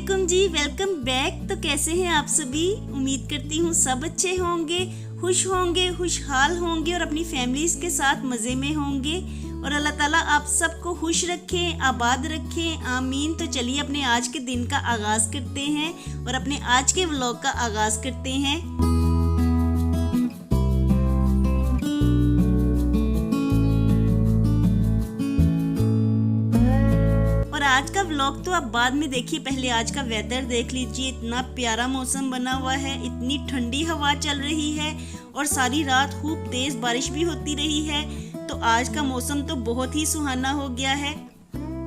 वालेकुम जी, welcome back. तो कैसे हैं आप सभी? उम्मीद करती हूँ सब अच्छे होंगे, खुशहाल होंगे और अपनी फैमिलीज के साथ मज़े में होंगे। और अल्लाह ताला आप सबको खुश रखें, आबाद रखें, आमीन। तो चलिए अपने आज के दिन का आगाज़ करते हैं और अपने आज के व्लॉग का आगाज़ करते हैं। आज का व्लॉग तो आप बाद में देखिए, पहले आज का वेदर देख लीजिए। इतना प्यारा मौसम बना हुआ है, इतनी ठंडी हवा चल रही है और सारी रात खूब तेज बारिश भी होती रही है। तो आज का मौसम तो बहुत ही सुहाना हो गया है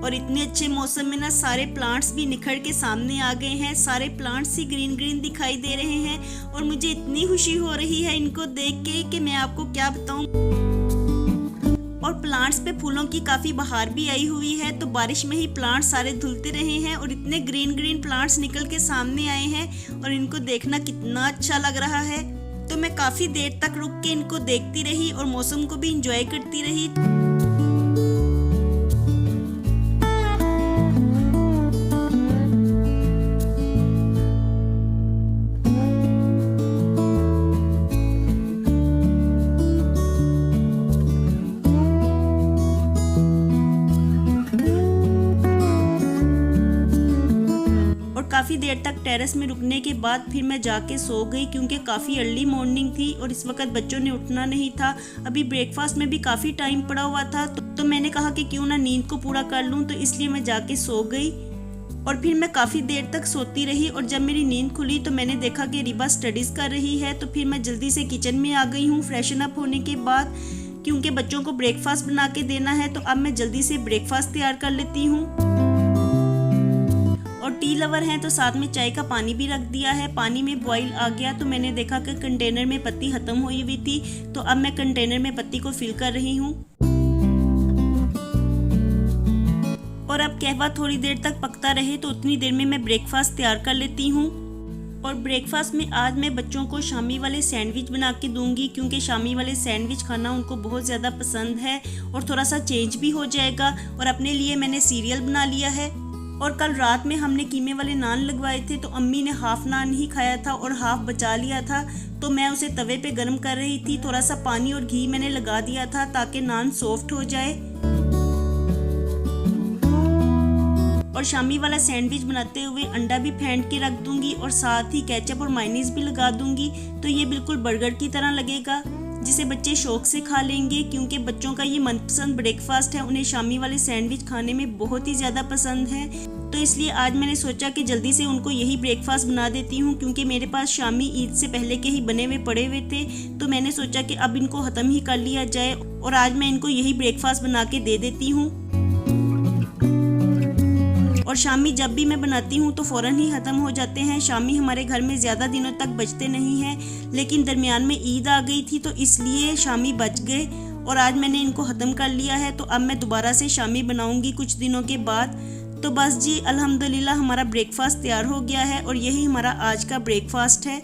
और इतने अच्छे मौसम में ना सारे प्लांट्स भी निखर के सामने आ गए हैं। सारे प्लांट्स ही ग्रीन ग्रीन दिखाई दे रहे हैं और मुझे इतनी खुशी हो रही है इनको देख के कि मैं आपको क्या बताऊं। और प्लांट्स पे फूलों की काफी बहार भी आई हुई है, तो बारिश में ही प्लांट्स सारे धुलते रहे हैं और इतने ग्रीन ग्रीन प्लांट्स निकल के सामने आए हैं और इनको देखना कितना अच्छा लग रहा है। तो मैं काफी देर तक रुक के इनको देखती रही और मौसम को भी एंजॉय करती रही। काफ़ी देर तक टेरेस में रुकने के बाद फिर मैं जाके सो गई, क्योंकि काफ़ी अर्ली मॉर्निंग थी और इस वक्त बच्चों ने उठना नहीं था। अभी ब्रेकफास्ट में भी काफ़ी टाइम पड़ा हुआ था, तो मैंने कहा कि क्यों ना नींद को पूरा कर लूं, तो इसलिए मैं जाके सो गई। और फिर मैं काफ़ी देर तक सोती रही और जब मेरी नींद खुली तो मैंने देखा कि रिबा स्टडीज़ कर रही है। तो फिर मैं जल्दी से किचन में आ गई हूँ फ्रेशन अप होने के बाद, क्योंकि बच्चों को ब्रेकफास्ट बना के देना है। तो अब मैं जल्दी से ब्रेकफास्ट तैयार कर लेती हूँ। और टी लवर हैं तो साथ में चाय का पानी भी रख दिया है। पानी में बॉईल आ गया तो मैंने देखा कि कंटेनर में पत्ती खत्म हुई हुई थी, तो अब मैं कंटेनर में पत्ती को फिल कर रही हूँ। और अब कहवा थोड़ी देर तक पकता रहे तो उतनी देर में मैं ब्रेकफास्ट तैयार कर लेती हूँ। और ब्रेकफास्ट में आज मैं बच्चों को शामी वाले सैंडविच बना के दूंगी, क्योंकि शामी वाले सैंडविच खाना उनको बहुत ज़्यादा पसंद है और थोड़ा सा चेंज भी हो जाएगा। और अपने लिए मैंने सीरियल बना लिया है। और कल रात में हमने कीमे वाले नान लगवाए थे, तो अम्मी ने हाफ नान ही खाया था और हाफ बचा लिया था, तो मैं उसे तवे पे गर्म कर रही थी। थोड़ा सा पानी और घी मैंने लगा दिया था ताकि नान सॉफ्ट हो जाए। और शामी वाला सैंडविच बनाते हुए अंडा भी फेंट के रख दूंगी और साथ ही केचप और मायोनीज भी लगा दूंगी, तो ये बिल्कुल बर्गर की तरह लगेगा, जिसे बच्चे शौक से खा लेंगे, क्योंकि बच्चों का ये मनपसंद ब्रेकफास्ट है। उन्हें शामी वाले सैंडविच खाने में बहुत ही ज़्यादा पसंद है। तो इसलिए आज मैंने सोचा कि जल्दी से उनको यही ब्रेकफास्ट बना देती हूँ, क्योंकि मेरे पास शामी ईद से पहले के ही बने हुए पड़े हुए थे। तो मैंने सोचा कि अब इनको ख़त्म ही कर लिया जाए और आज मैं इनको यही ब्रेकफास्ट बना के दे देती हूँ। और शामी जब भी मैं बनाती हूँ तो फ़ौरन ही ख़त्म हो जाते हैं। शामी हमारे घर में ज़्यादा दिनों तक बचते नहीं हैं, लेकिन दरमियान में ईद आ गई थी तो इसलिए शामी बच गए और आज मैंने इनको ख़त्म कर लिया है। तो अब मैं दोबारा से शामी बनाऊँगी कुछ दिनों के बाद। तो बस जी, अल्हम्दुलिल्लाह हमारा ब्रेकफास्ट तैयार हो गया है और यही हमारा आज का ब्रेकफास्ट है।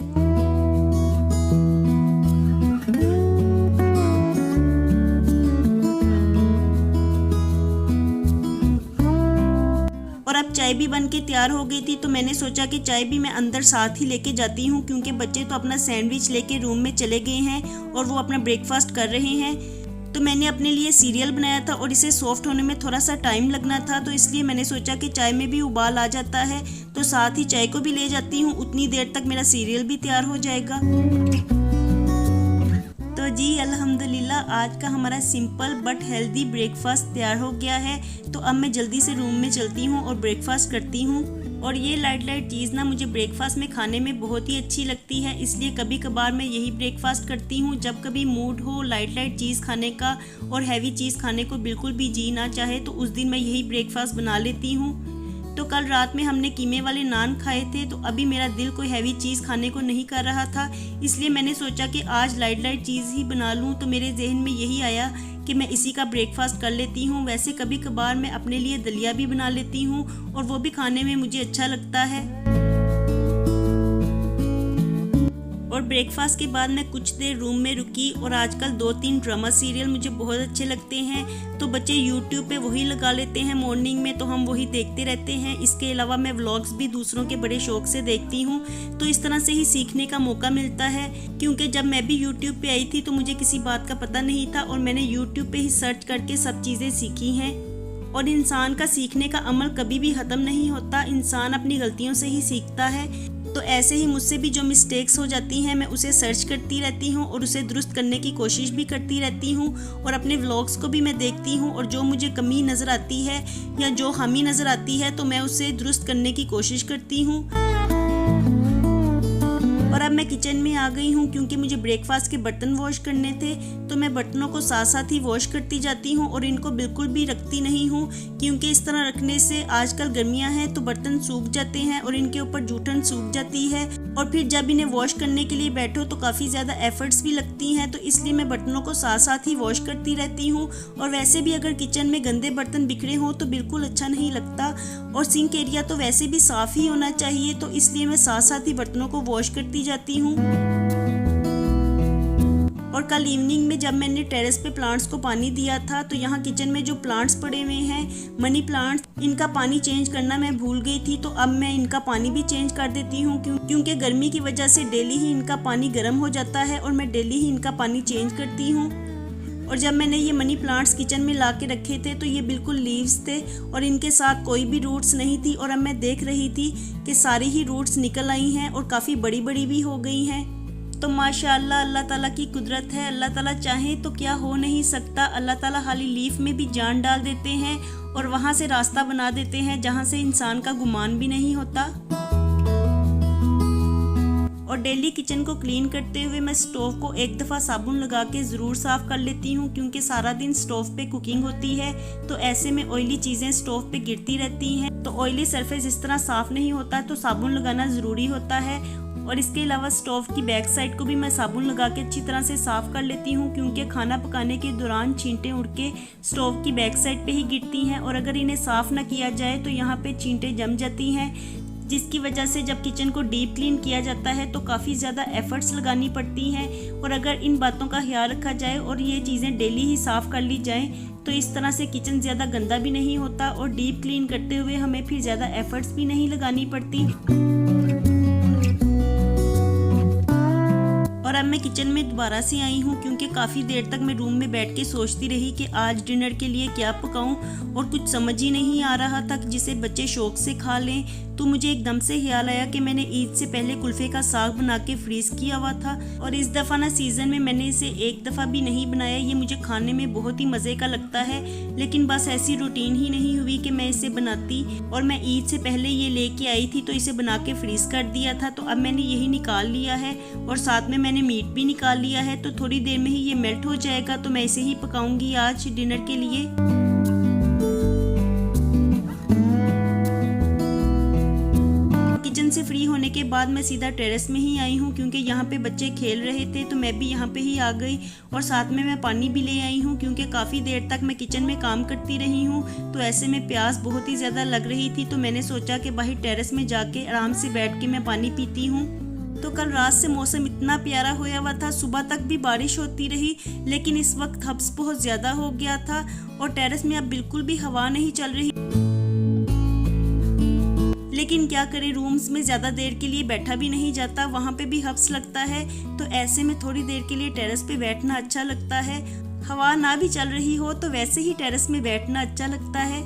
और अब चाय भी बन के तैयार हो गई थी, तो मैंने सोचा कि चाय भी मैं अंदर साथ ही लेके जाती हूँ, क्योंकि बच्चे तो अपना सैंडविच लेके रूम में चले गए हैं और वो अपना ब्रेकफास्ट कर रहे हैं। तो मैंने अपने लिए सीरियल बनाया था और इसे सॉफ्ट होने में थोड़ा सा टाइम लगना था, तो इसलिए मैंने सोचा कि चाय में भी उबाल आ जाता है तो साथ ही चाय को भी ले जाती हूँ। उतनी देर तक मेरा सीरियल भी तैयार हो जाएगा। तो जी अल्हम्दुलिल्लाह आज का हमारा सिंपल बट हेल्दी ब्रेकफास्ट तैयार हो गया है। तो अब मैं जल्दी से रूम में चलती हूँ और ब्रेकफास्ट करती हूँ। और ये लाइट चीज़ ना मुझे ब्रेकफास्ट में खाने में बहुत ही अच्छी लगती है, इसलिए कभी कभार मैं यही ब्रेकफास्ट करती हूँ। जब कभी मूड हो लाइट चीज़ खाने का और हैवी चीज़ खाने को बिल्कुल भी जी ना चाहे, तो उस दिन मैं यही ब्रेकफास्ट बना लेती हूँ। तो कल रात में हमने कीमे वाले नान खाए थे, तो अभी मेरा दिल कोई हैवी चीज़ खाने को नहीं कर रहा था, इसलिए मैंने सोचा कि आज लाइट चीज़ ही बना लूँ। तो मेरे जहन में यही आया कि मैं इसी का ब्रेकफास्ट कर लेती हूँ। वैसे कभी कभार मैं अपने लिए दलिया भी बना लेती हूँ और वो भी खाने में मुझे अच्छा लगता है। और ब्रेकफास्ट के बाद मैं कुछ देर रूम में रुकी और आजकल 2-3 ड्रामा सीरियल मुझे बहुत अच्छे लगते हैं। तो बच्चे यूट्यूब पे वही लगा लेते हैं मॉर्निंग में, तो हम वही देखते रहते हैं। इसके अलावा मैं व्लॉग्स भी दूसरों के बड़े शौक से देखती हूँ, तो इस तरह से ही सीखने का मौका मिलता है। क्योंकि जब मैं भी यूट्यूब पे आई थी तो मुझे किसी बात का पता नहीं था और मैंने यूट्यूब पे ही सर्च करके सब चीज़ें सीखी हैं। और इंसान का सीखने का अमल कभी भी ख़त्म नहीं होता, इंसान अपनी गलतियों से ही सीखता है। तो ऐसे ही मुझसे भी जो मिस्टेक्स हो जाती हैं मैं उसे सर्च करती रहती हूँ और उसे दुरुस्त करने की कोशिश भी करती रहती हूँ। और अपने व्लॉग्स को भी मैं देखती हूँ और जो मुझे कमी नज़र आती है या जो खामी नज़र आती है तो मैं उसे दुरुस्त करने की कोशिश करती हूँ। और अब मैं किचन में आ गई हूँ क्योंकि मुझे ब्रेकफास्ट के बर्तन वॉश करने थे, तो मैं बर्तनों को साथ साथ ही वॉश करती जाती हूँ और इनको बिल्कुल भी रखती नहीं हूँ, क्योंकि इस तरह रखने से आजकल गर्मियाँ हैं तो बर्तन सूख जाते हैं और इनके ऊपर जूठन सूख जाती है और फिर जब इन्हें वॉश करने के लिए बैठो तो काफ़ी ज़्यादा एफर्ट्स भी लगती हैं। तो इसलिए मैं बर्तनों को साथ साथ ही वॉश करती रहती हूँ। और वैसे भी अगर किचन में गंदे बर्तन बिखरे हों तो बिल्कुल अच्छा नहीं लगता, और सिंक एरिया तो वैसे भी साफ़ ही होना चाहिए, तो इसलिए मैं साथ साथ ही बर्तनों को वॉश करती जाती हूँ। और कल इवनिंग में जब मैंने टेरेस पे प्लांट्स को पानी दिया था तो यहाँ किचन में जो प्लांट्स पड़े हुए हैं मनी प्लांट्स, इनका पानी चेंज करना मैं भूल गई थी, तो अब मैं इनका पानी भी चेंज कर देती हूँ क्योंकि गर्मी की वजह से डेली ही इनका पानी गर्म हो जाता है और मैं डेली ही इनका पानी चेंज करती हूँ। और जब मैंने ये मनी प्लांट्स किचन में ला के रखे थे तो ये बिल्कुल लीव्स थे और इनके साथ कोई भी रूट्स नहीं थी, और अब मैं देख रही थी कि सारी ही रूट्स निकल आई हैं और काफ़ी बड़ी बड़ी भी हो गई हैं। तो माशाअल्लाह अल्लाह ताला की कुदरत है, अल्लाह ताला चाहे तो क्या हो नहीं सकता। अल्लाह ताला खाली लीफ में भी जान डाल देते हैं और वहाँ से रास्ता बना देते हैं जहाँ से इंसान का गुमान भी नहीं होता। और डेली किचन को क्लीन करते हुए मैं स्टोव को एक दफ़ा साबुन लगा के ज़रूर साफ़ कर लेती हूँ, क्योंकि सारा दिन स्टोव पे कुकिंग होती है तो ऐसे में ऑयली चीज़ें स्टोव पे गिरती रहती हैं, तो ऑयली सरफेस इस तरह साफ़ नहीं होता, तो साबुन लगाना ज़रूरी होता है। और इसके अलावा स्टोव की बैक साइड को भी मैं साबुन लगा के अच्छी तरह से साफ़ कर लेती हूँ, क्योंकि खाना पकाने के दौरान छींटे उड़ के स्टोव की बैक साइड पे ही गिरती हैं और अगर इन्हें साफ़ ना किया जाए तो यहाँ पे छींटे जम जाती हैं, जिसकी वजह से जब किचन को डीप क्लीन किया जाता है तो काफ़ी ज़्यादा एफर्ट्स लगानी पड़ती हैं। और अगर इन बातों का ख्याल रखा जाए और ये चीज़ें डेली ही साफ़ कर ली जाएँ तो इस तरह से किचन ज़्यादा गंदा भी नहीं होता और डीप क्लीन करते हुए हमें फिर ज़्यादा एफर्ट्स भी नहीं लगानी पड़ती। और अब मैं किचन में दोबारा से आई हूँ क्योंकि काफ़ी देर तक मैं रूम में बैठ के सोचती रही कि आज डिनर के लिए क्या पकाऊं और कुछ समझ ही नहीं आ रहा था जिसे बच्चे शौक से खा लें। तो मुझे एकदम से ख्याल आया कि मैंने ईद से पहले कुल्फ़े का साग बना के फ्रीज़ किया हुआ था और इस दफ़ा ना सीज़न में मैंने इसे एक दफ़ा भी नहीं बनाया। ये मुझे खाने में बहुत ही मज़े का लगता है, लेकिन बस ऐसी रूटीन ही नहीं हुई कि मैं इसे बनाती, और मैं ईद से पहले ये लेके आई थी तो इसे बना के फ्रीज़ कर दिया था। तो अब मैंने यही निकाल लिया है और साथ में मैंने मीट भी निकाल लिया है, तो थोड़ी देर में ही ये मेल्ट हो जाएगा, तो मैं इसे ही पकाऊंगी आज डिनर के लिए। किचन से फ्री होने के बाद मैं सीधा टेरेस में ही आई हूँ क्योंकि यहाँ पे बच्चे खेल रहे थे, तो मैं भी यहाँ पे ही आ गई और साथ में मैं पानी भी ले आई हूँ क्योंकि काफ़ी देर तक मैं किचन में काम करती रही हूँ, तो ऐसे में प्यास बहुत ही ज़्यादा लग रही थी। तो मैंने सोचा कि बाहर टेरेस में जाके आराम से बैठ के मैं पानी पीती हूँ। तो कल रात से मौसम इतना प्यारा होया हुआ था, सुबह तक भी बारिश होती रही, लेकिन इस वक्त हब्स बहुत ज़्यादा हो गया था और टेरेस में अब बिल्कुल भी हवा नहीं चल रही। लेकिन क्या करें, रूम्स में ज़्यादा देर के लिए बैठा भी नहीं जाता, वहाँ पे भी हब्स लगता है, तो ऐसे में थोड़ी देर के लिए टेरेस पे बैठना अच्छा लगता है। हवा ना भी चल रही हो तो वैसे ही टेरेस में बैठना अच्छा लगता है।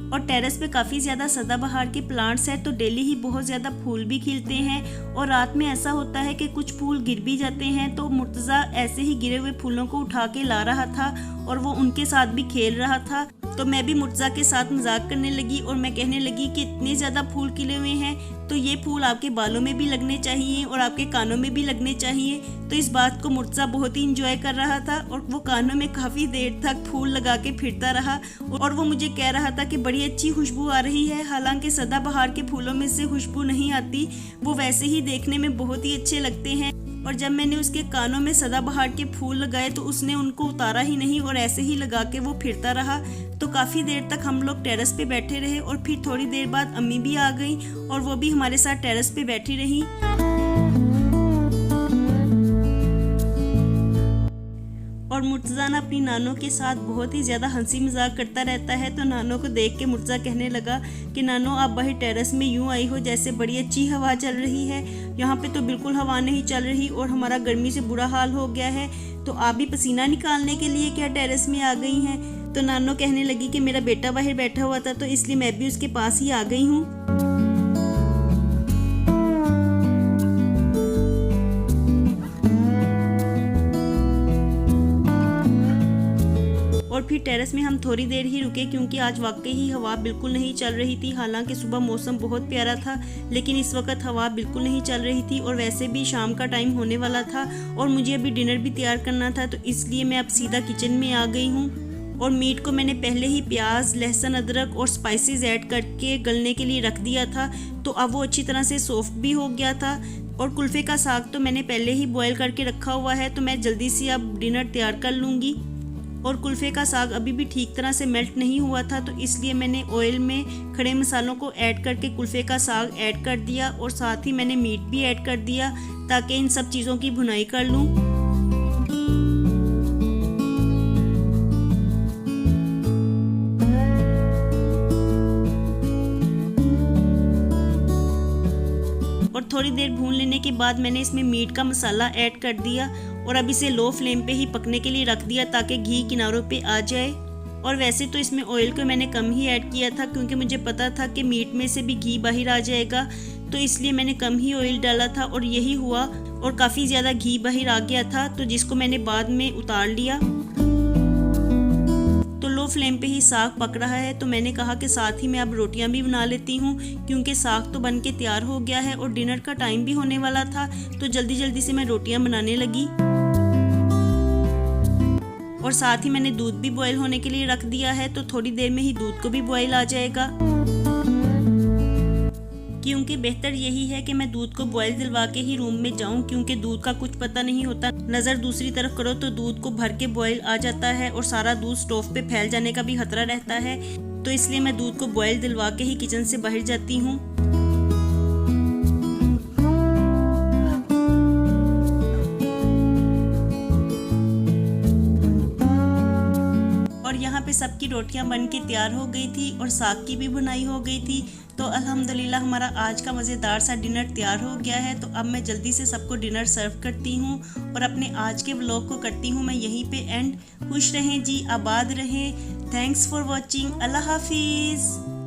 और टेरेस पे काफ़ी ज़्यादा सदाबहार के प्लांट्स हैं, तो डेली ही बहुत ज़्यादा फूल भी खिलते हैं और रात में ऐसा होता है कि कुछ फूल गिर भी जाते हैं। तो मुर्तज़ा ऐसे ही गिरे हुए फूलों को उठा के ला रहा था और वो उनके साथ भी खेल रहा था, तो मैं भी मुर्तज़ा के साथ मजाक करने लगी और मैं कहने लगी कि इतने ज़्यादा फूल खिले हुए हैं तो ये फूल आपके बालों में भी लगने चाहिए और आपके कानों में भी लगने चाहिए। तो इस बात को मुर्तज़ा बहुत ही इंजॉय कर रहा था और वो कानों में काफ़ी देर तक फूल लगा के फिरता रहा और वो मुझे कह रहा था कि बड़ी अच्छी खुशबू आ रही है। हालांकि सदाबहार के फूलों में से खुशबू नहीं आती, वो वैसे ही देखने में बहुत ही अच्छे लगते हैं। और जब मैंने उसके कानों में सदाबहार के फूल लगाए तो उसने उनको उतारा ही नहीं और ऐसे ही लगा के वो फिरता रहा। तो काफ़ी देर तक हम लोग टेरेस पे बैठे रहे और फिर थोड़ी देर बाद अम्मी भी आ गई और वो भी हमारे साथ टेरेस पे बैठी रही। और मुर्तज़ा अपनी नानों के साथ बहुत ही ज़्यादा हंसी मजाक करता रहता है। तो नानों को देख के मुर्तज़ा कहने लगा कि नानो आप बाहर टेरेस में यूँ आई हो जैसे बड़ी अच्छी हवा चल रही है, यहाँ पे तो बिल्कुल हवा नहीं चल रही और हमारा गर्मी से बुरा हाल हो गया है, तो आप भी पसीना निकालने के लिए क्या टेरेस में आ गई हैं। तो नानो कहने लगी कि मेरा बेटा बाहर बैठा हुआ था तो इसलिए मैं भी उसके पास ही आ गई हूँ। और फिर टेरेस में हम थोड़ी देर ही रुके क्योंकि आज वाकई ही हवा बिल्कुल नहीं चल रही थी। हालांकि सुबह मौसम बहुत प्यारा था लेकिन इस वक्त हवा बिल्कुल नहीं चल रही थी और वैसे भी शाम का टाइम होने वाला था और मुझे अभी डिनर भी तैयार करना था, तो इसलिए मैं अब सीधा किचन में आ गई हूँ। और मीट को मैंने पहले ही प्याज, लहसुन, अदरक और स्पाइसेस ऐड करके गलने के लिए रख दिया था, तो अब वो अच्छी तरह से सॉफ्ट भी हो गया था। और कुल्फ़े का साग तो मैंने पहले ही बॉयल करके रखा हुआ है, तो मैं जल्दी से अब डिनर तैयार कर लूँगी। और कुल्फ़े का साग अभी भी ठीक तरह से मेल्ट नहीं हुआ था, तो इसलिए मैंने ऑयल में खड़े मसालों को ऐड करके कुल्फ़े का साग ऐड कर दिया और साथ ही मैंने मीट भी ऐड कर दिया ताकि इन सब चीज़ों की भुनाई कर लूँ। और थोड़ी देर भून लेने के बाद मैंने इसमें मीट का मसाला ऐड कर दिया और अब इसे लो फ्लेम पे ही पकने के लिए रख दिया ताकि घी किनारों पे आ जाए। और वैसे तो इसमें ऑयल को मैंने कम ही ऐड किया था क्योंकि मुझे पता था कि मीट में से भी घी बाहर आ जाएगा, तो इसलिए मैंने कम ही ऑयल डाला था और यही हुआ और काफ़ी ज़्यादा घी बाहर आ गया था, तो जिसको मैंने बाद में उतार लिया। तो लो फ्लेम पे ही साग पक रहा है, तो मैंने कहा कि साथ ही मैं अब रोटियां भी बना लेती हूँ क्योंकि साग तो बन के तैयार हो गया है और डिनर का टाइम भी होने वाला था, तो जल्दी जल्दी से मैं रोटियां बनाने लगी। और साथ ही मैंने दूध भी बॉयल होने के लिए रख दिया है, तो थोड़ी देर में ही दूध को भी बॉयल आ जाएगा। क्योंकि बेहतर यही है कि मैं दूध को बॉयल दिलवा के ही रूम में जाऊं क्योंकि दूध का कुछ पता नहीं होता, नज़र दूसरी तरफ करो तो दूध को भर के बॉयल आ जाता है और सारा दूध स्टोव पे फैल जाने का भी खतरा रहता है, तो इसलिए मैं दूध को बॉयल दिलवा के ही किचन से बाहर जाती हूँ। और यहाँ पे सबकी रोटियां बन के तैयार हो गई थी और साग की भी बुनाई हो गई थी, तो अल्हम्दुलिल्लाह हमारा आज का मज़ेदार सा डिनर तैयार हो गया है। तो अब मैं जल्दी से सबको डिनर सर्व करती हूँ और अपने आज के व्लॉग को करती हूँ मैं यहीं पे एंड। खुश रहें जी, आबाद रहें। Thanks for watching. अल्लाह हाफिज़।